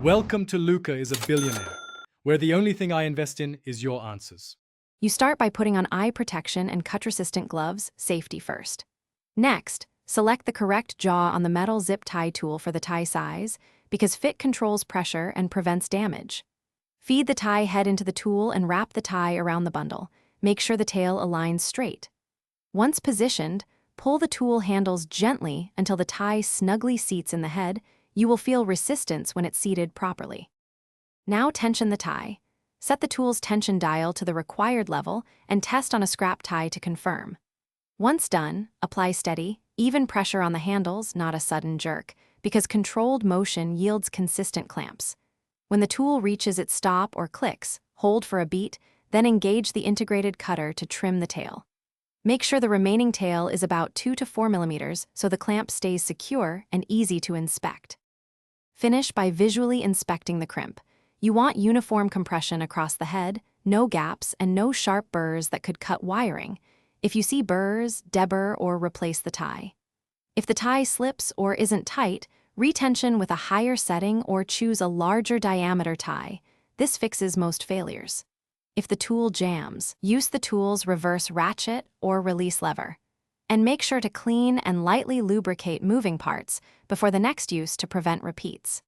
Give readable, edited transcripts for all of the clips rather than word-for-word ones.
Welcome to Luca is a Billionaire, where the only thing I invest in is your answers. You start by putting on eye protection and cut-resistant gloves, safety first. Next, select the correct jaw on the metal zip tie tool for the tie size, because fit controls pressure and prevents damage. Feed the tie head into the tool and wrap the tie around the bundle. Make sure the tail aligns straight. Once positioned, pull the tool handles gently until the tie snugly seats in the head. You will feel resistance when it's seated properly. Now tension the tie. Set the tool's tension dial to the required level and test on a scrap tie to confirm. Once done, apply steady, even pressure on the handles, not a sudden jerk, because controlled motion yields consistent clamps. When the tool reaches its stop or clicks, hold for a beat, then engage the integrated cutter to trim the tail. Make sure the remaining tail is about 2 to 4 millimeters so the clamp stays secure and easy to inspect. Finish by visually inspecting the crimp. You want uniform compression across the head, no gaps, and no sharp burrs that could cut wiring. If you see burrs, deburr, or replace the tie. If the tie slips or isn't tight, retension with a higher setting or choose a larger diameter tie. This fixes most failures. If the tool jams, use the tool's reverse ratchet or release lever. And make sure to clean and lightly lubricate moving parts before the next use to prevent repeats.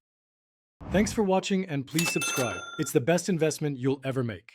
Thanks for watching and please subscribe. It's the best investment you'll ever make.